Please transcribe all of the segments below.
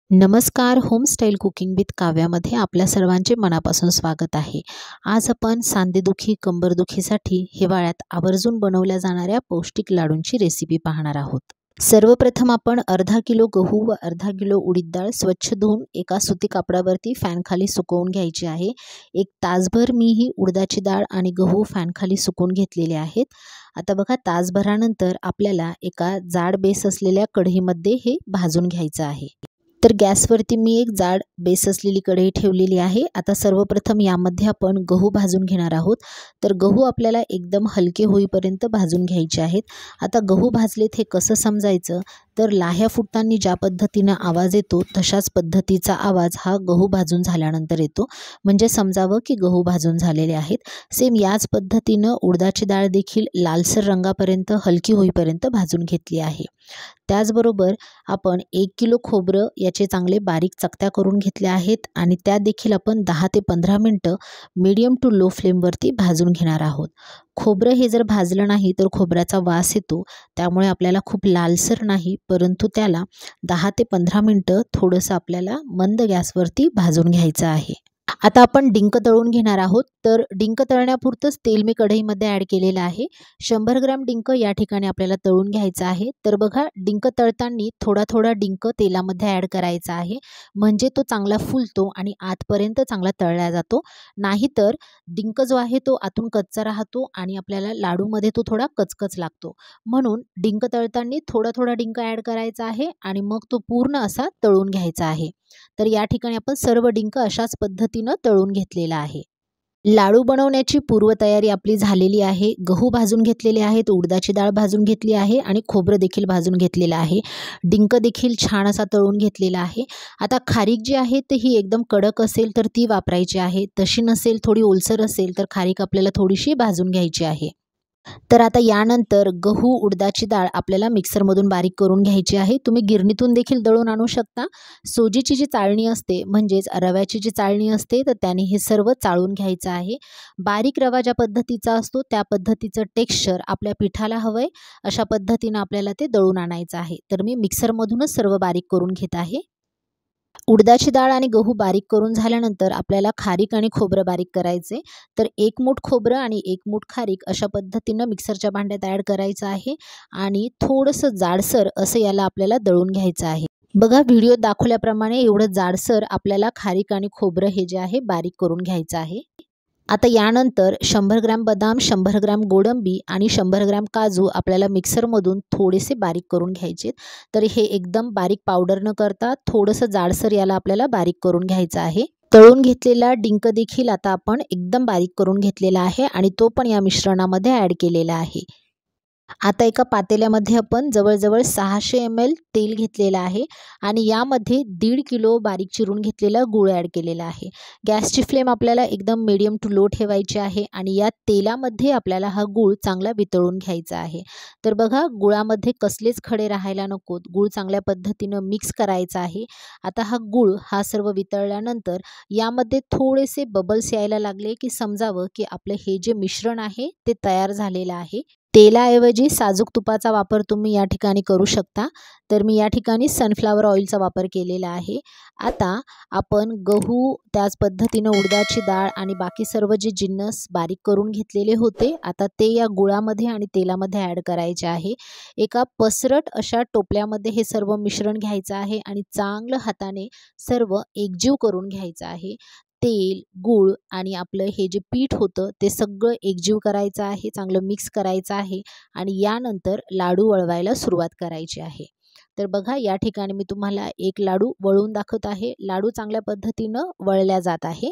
नमस्कार. होमस्टाईल cooking with काव्यामध्ये आपल्या सर्वांचे मनापासून स्वागत आहे. आज आपण सांधेदुखी कंबरदुखीसाठी हिवाळ्यात आवर्जून बनवल्या जाणाऱ्या पौष्टिक लाडूंची रेसिपी पाहणार आहोत. सर्वप्रथम आपण अर्धा किलो गहू व अर्धा किलो उडीद डाळ स्वच्छ धुवून एका सुती कापडावरती फॅनखाली सुकवून घ्यायची आहे. एक तासभर मी ही उडदाची डाळ आणि गहू फॅनखाली सुकवून घेतलेले आहेत. आता बघा, तासभरानंतर आपल्याला एका जाड बेस असलेल्या कढईमध्ये हे भाजून घ्यायचं आहे. तर गॅसवरती मी एक जाड बेस असलेली कढई ठेवलेली आहे. आता सर्वप्रथम यामध्ये आपण गहू भाजून घेणार आहोत. तर गहू आपल्याला एकदम हलके होईपर्यंत भाजून घ्यायचे आहेत. आता गहू भाजलेत हे कसं समजायचं, तर लाह्या फुटताना ज्या पद्धतीनं आवाज येतो तशाच पद्धतीचा आवाज हा गहू भाजून झाल्यानंतर येतो, म्हणजे समजावं की गहू भाजून झालेले आहेत. सेम याच पद्धतीनं उडदाची डाळ देखील लालसर रंगापर्यंत हलकी होईपर्यंत भाजून घेतली आहे. त्याचबरोबर आपण 1 किलो खोबरं याचे चांगले बारीक चकत्या करून घेतल्या आहेत आणि त्या देखील आपण 10 ते 15 मिनटं मीडियम टू लो फ्लेमवरती भाजून घेणार आहोत. खोबरं हे जर भाजलं नाही तर खोबऱ्याचा वास येतो, त्यामुळे आपल्याला खूप लालसर नाही परंतु त्याला 10 ते 15 मिनटं थोडंसं आपल्याला मंद गॅसवरती भाजून घ्यायचं आहे. आता आपण डिंक तळून घेणार आहोत. तर डिंक तळण्यापुरतंच तेल मी कढईमध्ये ॲड केलेलं आहे. 100 ग्रॅम डिंक या ठिकाणी आपल्याला तळून घ्यायचं आहे. तर बघा, डिंक तळताना थोडा थोडा डिंक तेलामध्ये ॲड करायचा आहे, म्हणजे तो चांगला फुलतो आणि आतपर्यंत चांगला तळला जातो. नाहीतर डिंक जो आहे तो आतून कच्चा राहतो आणि आपल्याला लाडूमध्ये तो थोडा कचकच लागतो. म्हणून डिंक तळताना थोडा थोडा डिंक ॲड करायचा आहे आणि मग तो पूर्ण असा तळून घ्यायचा आहे. तर या ठिकाणी आपण सर्व डिंक अशाच पद्धतीनं तळून घेतलेला आहे. लाडू बनवण्याची पूर्वतयारी आपली झालेली आहे. गहू भाजून घेतलेले आहेत, उडदाची डाळ भाजून घेतली आहे आणि खोबरं देखील भाजून घेतलेलं आहे. डिंक देखील छान असा तळून घेतलेला आहे. आता खारीक जी आहे तर ही एकदम कडक असेल तर ती वापरायची आहे. तशी नसेल, थोडी ओलसर असेल तर खारीक आपल्याला थोडीशी भाजून घ्यायची आहे. तर आता यानंतर गहू उडदाची डाळ आपल्याला मिक्सरमधून बारीक करून घ्यायची आहे. तुम्ही गिरणीतून देखील दळून आणू शकता. सोजीची जी चाळणी असते म्हणजेच रव्याची जी चाळणी असते तर त्याने हे सर्व चाळून घ्यायचं आहे. बारीक रवा ज्या पद्धतीचा असतो त्या पद्धतीचं टेक्स्चर आपल्या पिठाला हवं आहे, अशा पद्धतीनं आपल्याला ते दळून आणायचं आहे. तर मी मिक्सरमधूनच सर्व बारीक करून घेत आहे. उडदाची डाळ आणि गहू बारीक करून झाल्यानंतर आपल्याला खारीक आणि खोबरं बारीक करायचे. तर 1 मूठ खोबरं आणि 1 मूठ खारीक अशा पद्धतीनं मिक्सरच्या भांड्यात ॲड करायचं आहे आणि थोडंसं जाडसर असं याला आपल्याला दळून घ्यायचं आहे. बघा, व्हिडिओत दाखवल्याप्रमाणे एवढं जाडसर आपल्याला खारीक आणि खोबरं हे जे आहे बारीक करून घ्यायचं आहे. आता यानंतर 100 ग्रॅम बदाम, 100 ग्रॅम गोडंबी आणि 100 ग्रॅम काजू आपल्याला मिक्सरमधून थोडेसे बारीक करून घ्यायचे. तर हे एकदम बारीक पावडर न करता थोडंसं जाडसर याला आपल्याला बारीक करून घ्यायचं आहे. तळून घेतलेला डिंक देखील आता आपण एकदम बारीक करून घेतलेला आहे आणि तो पण या मिश्रणामध्ये ॲड केलेला आहे. आता एका पातेल्यामध्ये आपण जवळजवळ 600 ml तेल घेतलेलं आहे आणि यामध्ये 1.5 किलो बारीक चिरून घेतलेला गूळ ॲड केलेला आहे. गॅसची फ्लेम आपल्याला एकदम मीडियम टू लो ठेवायची आहे आणि या तेलामध्ये आपल्याला हा गूळ चांगला वितळून घ्यायचा आहे. तर बघा, गुळामध्ये कसलेच खडे राहायला नकोत. गूळ चांगल्या पद्धतीनं मिक्स करायचा आहे. आता हा गूळ हा सर्व वितळल्यानंतर यामध्ये थोडेसे बबल्स यायला लागले की समजावं की आपलं हे जे मिश्रण आहे ते तयार झालेलं आहे. तेलाऐवजी साजूक तुपाचा वापर तुम्ही या ठिकाणी करू शकता. तर मी या ठिकाणी सनफ्लावर ऑइलचा वापर केलेला आहे. आता आपण गहू, त्याच पद्धतीनं उडदाची डाळ आणि बाकी सर्व जे जिन्नस बारीक करून घेतलेले होते, आता ते या गुळामध्ये आणि तेलामध्ये ॲड करायचे आहे. एका पसरट अशा टोपल्यामध्ये हे सर्व मिश्रण घ्यायचं आहे आणि चांगलं हाताने सर्व एकजीव करून घ्यायचं आहे. तेल, गूळ आणि आपलं हे जे पीठ होतं ते सगळं एकजीव करायचं आहे, चांगलं मिक्स करायचं आहे आणि यानंतर लाडू वळवायला सुरुवात करायची आहे. तर बघा, या ठिकाणी मी तुम्हाला एक लाडू वळवून दाखवत आहे. लाडू चांगल्या पद्धतीनं वळल्या जात आहे.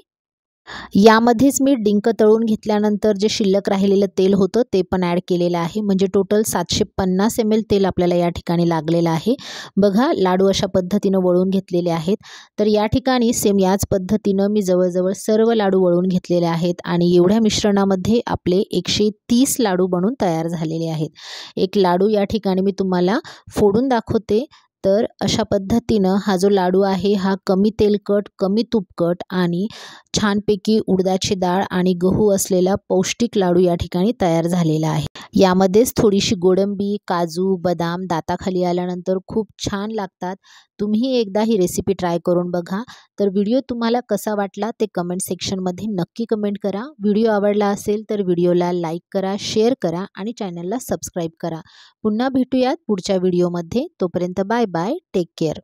यामध्येच मी डिंक तळून घेतल्यानंतर जे शिल्लक राहिलेलं तेल होतं ते पण ॲड केलेलं आहे, म्हणजे टोटल 750 ml तेल आपल्याला या ठिकाणी लागलेलं आहे. बघा, लाडू अशा पद्धतीनं वळून घेतलेले आहेत. तर या ठिकाणी सेम याच पद्धतीनं मी जवळजवळ सर्व लाडू वळून घेतलेले आहेत आणि एवढ्या मिश्रणामध्ये आपले 130 लाडू बनून तयार झालेले आहेत. एक लाडू या ठिकाणी मी तुम्हाला फोडून दाखवते. तर अशा पद्धतीनं हा जो लाडू आहे हा कमी तेलकट, कमी तुपकट आणि छानपैकी उडदाची डाळ आणि गहू असलेला पौष्टिक लाडू या ठिकाणी तयार झालेला आहे. यामध्येच थोडीशी गोडंबी, काजू, बदाम दाताखाली आल्यानंतर खूप छान लागतात. तुम्ही एकदा ही रेसिपी ट्राय करून बघा. तर व्हिडिओ तुम्हाला कसा वाटला ते कमेंट सेक्शनमध्ये नक्की कमेंट करा. व्हिडिओ आवडला असेल तर व्हिडिओला लाईक करा, शेअर करा आणि चॅनलला सबस्क्राईब करा. पुन्हा भेटूयात पुढच्या व्हिडिओमध्ये. तोपर्यंत बाय बाय. Take care.